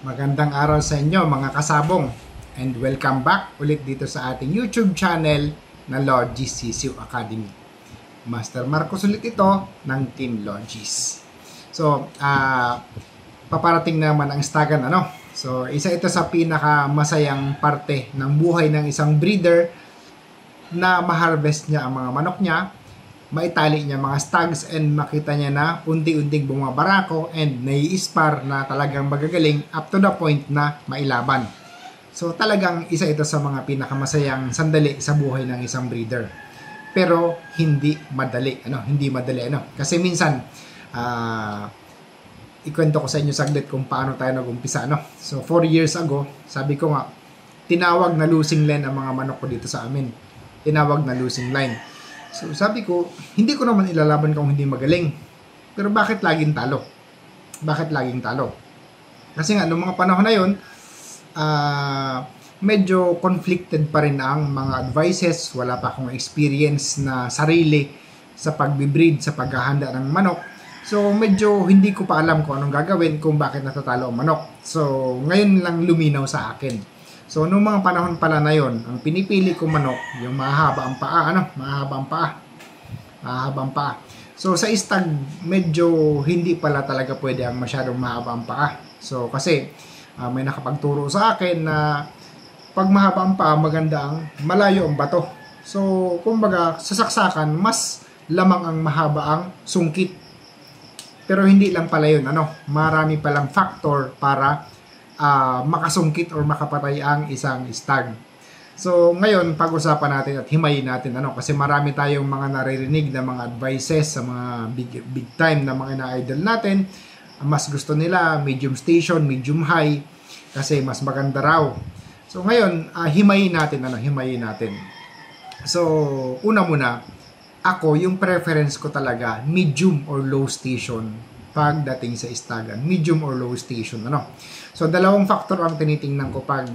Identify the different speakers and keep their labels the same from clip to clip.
Speaker 1: Magandang araw sa inyo mga kasabong and welcome back ulit dito sa ating YouTube channel na Logis Sisiu Academy. Master Marcos ulit ito ng Team Logis. So, paparating naman ang istagan So, isa ito sa pinakamasayang parte ng buhay ng isang breeder na ma-harvest niya ang mga manok niya, maitali niya mga stags and makita niya na unti-unting bumabarako and nai-ispar na talagang magagaling up to the point na mailaban. So talagang isa ito sa mga pinakamasayang sandali sa buhay ng isang breeder. Pero hindi madali, Kasi minsan ikwento ko sa inyo saglit kung paano tayo nag-umpisa, So 4 years ago, sabi ko nga, tinawag na losing line ang mga manok ko dito sa amin. Tinawag na losing line. So sabi ko, hindi ko naman ilalaban kung hindi magaling. Pero bakit laging talo? Bakit laging talo? Kasi nga, noong mga panahon na yun, medyo conflicted pa rin ang mga advices. Wala pa akong experience na sarili sa pagbibreed, sa paghahanda ng manok. So medyo hindi ko pa alam kung anong gagawin, kung bakit natatalo ang manok. So ngayon lang luminaw sa akin. So, noong mga panahon pala na yon, ang pinipili kong manok, yung mahaba ang paa, Mahaba ang paa. So, sa istag, medyo hindi pala talaga pwede ang masyadong mahaba ang paa. So, kasi may nakapagturo sa akin na pag mahaba ang paa, maganda ang malayo ang bato. So, kumbaga, sa saksakan, mas lamang ang mahaba ang sungkit. Pero hindi lang pala yun, marami palang factor para makasungkit or makapatay ang isang stag. So ngayon pag-usapan natin at himayin natin kasi marami tayong mga naririnig na mga advices sa mga big time na mga ina-idol natin. Mas gusto nila medium station, medium high kasi mas maganda raw. So ngayon himayin natin. So una muna, ako yung preference ko talaga medium or low station pagdating sa istagan, medium or low station, So, dalawang factor ang tinitingnan ko pag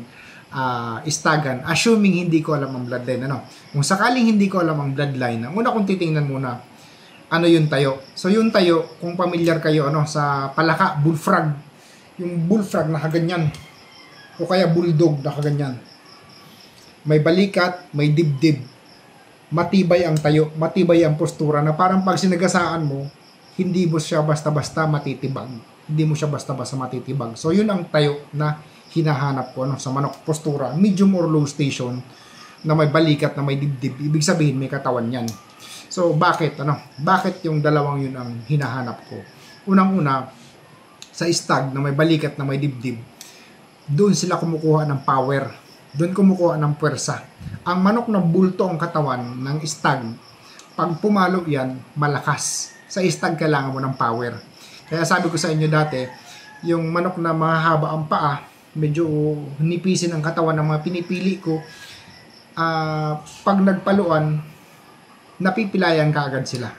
Speaker 1: istagan, assuming hindi ko alam ang bloodline, Kung sakaling hindi ko alam ang bloodline, ang una kong titingnan muna, ano yung tayo. So, yung tayo, kung familiar kayo, sa palaka, bullfrog, yung bullfrog na kaganyan, o kaya bulldog na kaganyan. May balikat, may dibdib, matibay ang tayo, matibay ang postura, na parang pag sinagasaan mo, hindi mo siya basta-basta matitibag. So, yun ang tayo na hinahanap ko sa manok postura, medium or low station, na may balikat, na may dibdib. Ibig sabihin, may katawan yan. So, bakit? Bakit yung dalawang yun ang hinahanap ko? Unang-una, sa stag na may balikat, na may dibdib, doon sila kumukuha ng power. Doon kumukuha ng puwersa. Ang manok na bulto ang katawan ng stag, pag pumalo yan, malakas. Sa istag kailangan mo ng power. Kaya sabi ko sa inyo dati, yung manok na mahaba ang paa, medyo nipisin ang katawan ng mga pinipili ko, pag nagpaluan, napipilayan kaagad sila.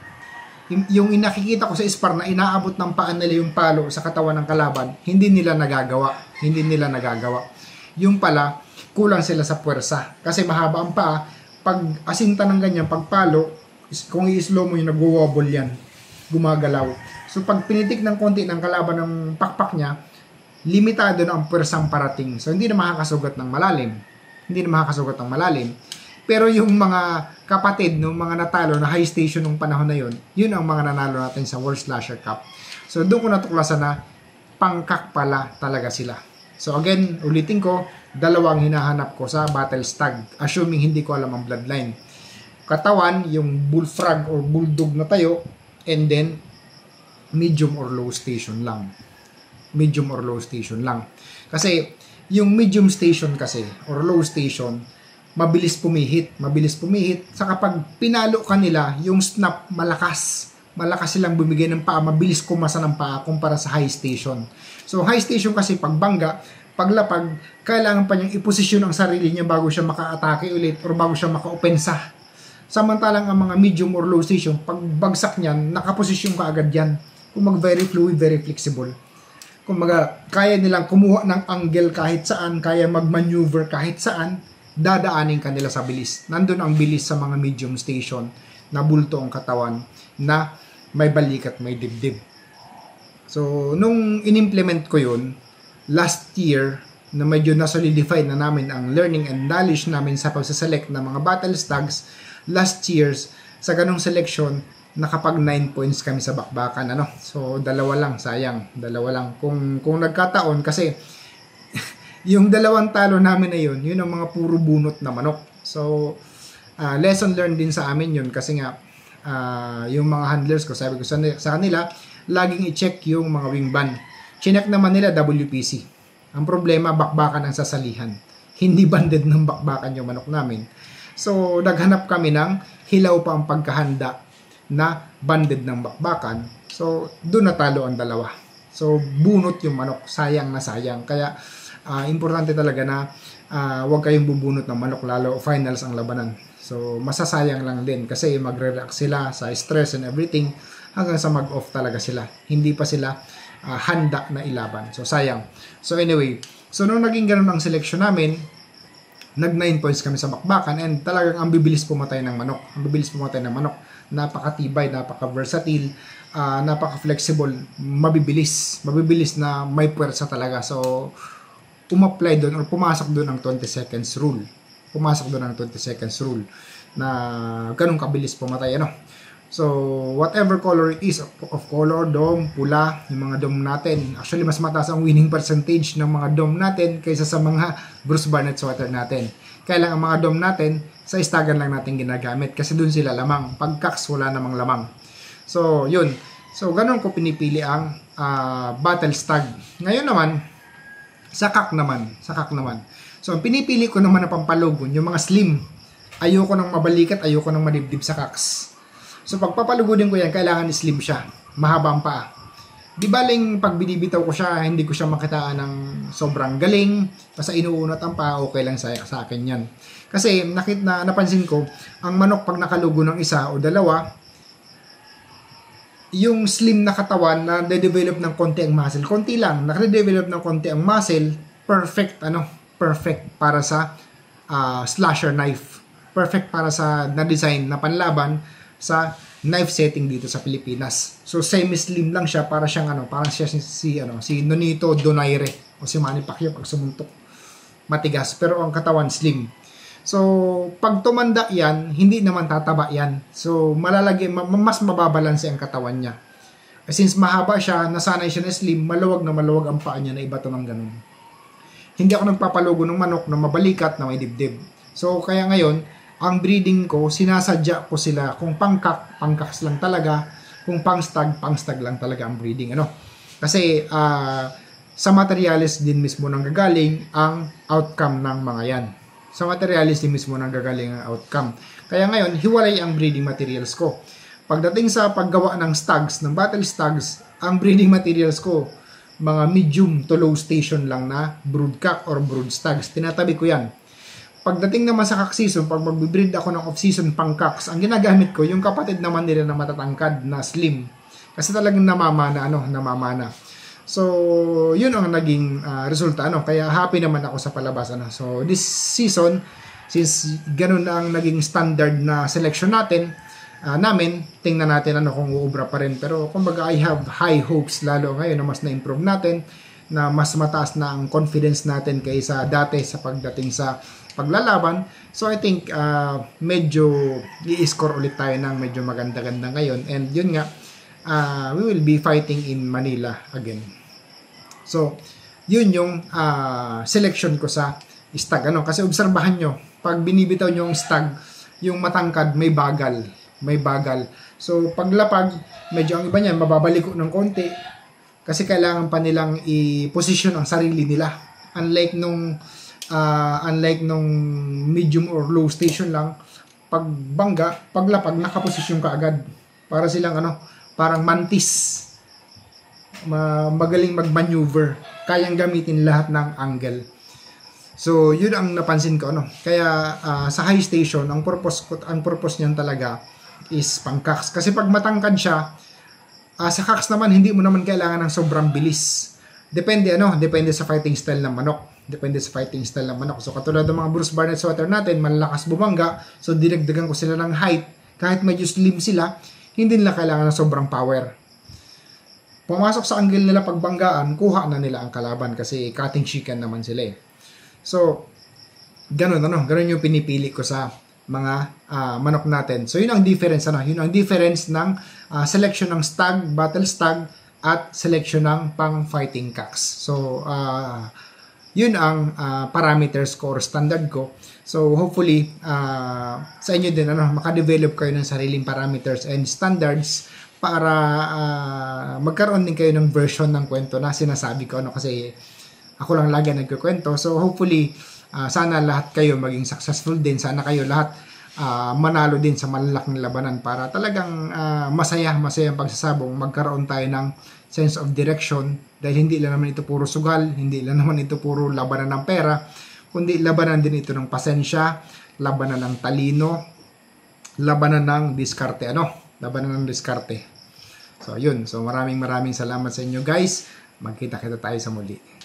Speaker 1: Yung inakikita ko sa ispar na inaabot ng paa nila yung palo sa katawan ng kalaban, hindi nila nagagawa. Yung pala, kulang sila sa puwersa. Kasi mahaba ang paa, pag asinta ng ganyan, pag palo, kung i-slow mo yung nag-wobble yan, gumagalaw. So pag pinitik ng konti ng kalaban ng pakpak niya, limitado na ang puwersang parating. So hindi na makakasugat ng malalim. Pero yung mga kapatid ng mga natalo na high station nung panahon na yun ang mga nanalo natin sa World Slasher Cup. So doon ko natuklasan na pangkak pala talaga sila. So again, ulitin ko, dalawang hinahanap ko sa battle stag, assuming hindi ko alam ang bloodline. Katawan, yung bullfrog or bulldog na tayo, and then medium or low station lang. Kasi yung medium station kasi or low station, mabilis pumihit. Sa kapag pinalo kanila, yung snap malakas silang bumigay ng paa, mabilis kumasa ng paa kumpara sa high station. So high station kasi pagbangga, paglapag, kailangan pa niyang iposisyon ang sarili niya bago siya maka-atake ulit or bago siya maka-opensa. Samantalang ang mga medium or low station, pag bagsak niyan, nakaposisyon ka agad yan. Kung very fluid, very flexible. Kung kaya nilang kumuha ng angle kahit saan, kaya mag-maneuver kahit saan, dadaanin kanila sa bilis. Nandun ang bilis sa mga medium station na bulto ang katawan na may balikat, may dibdib. So, nung in-implement ko yun, last year na medyo na-solidify na namin ang learning and knowledge namin sa pagsaselect ng mga battle stags. Last years, sa ganong selection, nakapag 9 points kami sa bakbakan. Ano? So, dalawa lang, sayang. Dalawa lang. Kung nagkataon, kasi yung dalawang talo namin na yun ang mga puro bunot na manok. So, lesson learned din sa amin yun kasi nga, yung mga handlers ko, sabi ko sa kanila, laging i-check yung mga wing ban. Chinek naman nila WPC. Ang problema, bakbakan ang sasalihan. Hindi banded ng bakbakan yung manok namin. So, naghanap kami ng hilaw pa ang pagkahanda na banded ng bakbakan. So, doon natalo ang dalawa. So, bunot yung manok. Sayang na sayang. Kaya, importante talaga na huwag kayong bubunot ng manok, lalo finals ang labanan. So, masasayang lang din kasi magre-react sila sa stress and everything hanggang sa mag-off talaga sila. Hindi pa sila handa na ilaban. So, sayang. So, anyway. So, nung naging ganun ang selection namin, nag 9 points kami sa bakbakan and talagang ang bibilis pumatay ng manok. Ang bibilis pumatay ng manok. Napakatibay, napaka-versatile, napaka-flexible, mabibilis. Mabibilis na may puwersa talaga. So, umapply doon or pumasok doon ang 20 seconds rule. Pumasok doon ang 20 seconds rule na ganun kabilis pumatay. Ano? So, whatever color it is, of color, dome, pula, yung mga dome natin. Actually, mas mataas ang winning percentage ng mga dome natin kaysa sa mga Bruce Barnett sweater natin. Kaya lang ang mga dome natin, sa istagan lang natin ginagamit kasi dun sila lamang. Pag Cax, wala namang lamang. So, yun. So, ganun ko pinipili ang battle stag. Ngayon naman, sa kak naman. So, ang pinipili ko naman na pampalugon, yung mga slim. Ayoko nang mabalikat, ayoko nang madibdib sa Cax. So, pag papalugudin ko yan, kailangan slim siya. Mahaba ang paa. Di baling pag binibitaw ko siya, hindi ko siya makitaan ng sobrang galing. Basta inuunat ang paa, okay lang sa akin yan. Kasi napansin ko, ang manok pag nakalugo ng isa o dalawa, yung slim na katawan na de-develop ng konti ang muscle. Konti lang, naka-develop ng konti ang muscle, perfect para sa slasher knife. Perfect para sa na-design na panlaban sa knife setting dito sa Pilipinas. So semi-slim lang siya, para siyang parang siya si Nonito Donaire o si Manny Pacquiao pag sumuntok. Matigas, pero ang katawan slim. So pag tumanda yan, hindi naman tataba yan. So mas mababalanse ang katawan niya. Since mahaba siya, nasanay siya na slim, maluwag ang paa niya na iba to ng ganun. Hindi ako nagpapalugo ng manok na mabalikat na may dibdib. So kaya ngayon, ang breeding ko, sinasadya ko sila kung pangkaks lang talaga, kung pangstag lang talaga ang breeding. Kasi sa materialis din mismo nang gagaling ang outcome ng mga yan. Sa materialis din mismo nang gagaling ang outcome. Kaya ngayon, hiwalay ang breeding materials ko. Pagdating sa paggawa ng stags, ng battle stags, ang breeding materials ko, mga medium to low station lang na broodcock or brood stags. Tinatabi ko yan. Pagdating naman sa cock season, pag mag-breed ako ng off-season pang cocks, ang ginagamit ko, yung kapatid naman nila na matatangkad na slim. Kasi talagang namamana. So, yun ang naging resulta. Kaya happy naman ako sa palabas. So, this season, since ganun na ang naging standard na selection natin, namin, tingnan natin kung uubra pa rin. Pero, kumbaga, I have high hopes lalo ngayon na mas na-improve natin, na mas mataas na ang confidence natin kaysa dati sa pagdating sa paglalaban. So I think medyo i-score ulit tayo ng medyo maganda-ganda ngayon, and yun nga, we will be fighting in Manila again. So yun yung selection ko sa stag. Kasi obserbahan nyo, pag binibitaw nyo yung stag, yung matangkad may bagal. So paglapag, medyo ang iba niyan mababaliko ng konti kasi kailangan pa nilang i-position ang sarili nila. Unlike nung medium or low station lang, paglapag nakaposisyon ka agad. Para silang parang mantis. Magaling mag-maneuver. Kayang gamitin lahat ng angle. So, yun ang napansin ko. Kaya sa high station, ang purpose niyan talaga is pang cocks. Kasi pag matangkad siya, sa cocks naman, hindi mo naman kailangan ng sobrang bilis. Depende sa fighting style ng manok. So, katulad ng mga Bruce Barnett sweater natin, malakas bumangga. So, dinagdagan ko sila ng height. Kahit medyo slim sila, hindi nila kailangan ng sobrang power. pumasok sa angle nila pagbanggaan, kuha na nila ang kalaban kasi cutting chicken naman sila eh. So, ganun yung pinipili ko sa mga manok natin. So, yun ang difference, yun ang difference ng selection ng stag, battle stag, at selection ng pang fighting cocks. So, yun ang parameters ko or standard ko. So, hopefully, sa inyo din, makadevelop kayo ng sariling parameters and standards para magkaroon din kayo ng version ng kwento na sinasabi ko, kasi ako lang lagi nagkukwento. So, hopefully, sana lahat kayo maging successful din. Sana kayo lahat manalo din sa malalaking labanan para talagang masaya ang pagsasabong. Magkaroon tayo ng sense of direction dahil hindi lang naman ito puro sugal, hindi lang naman ito puro labanan ng pera, kundi labanan din ito ng pasensya, labanan ng talino, labanan ng diskarte, labanan ng diskarte. So, yun. So, maraming salamat sa inyo guys. Magkita-kita tayo sa muli.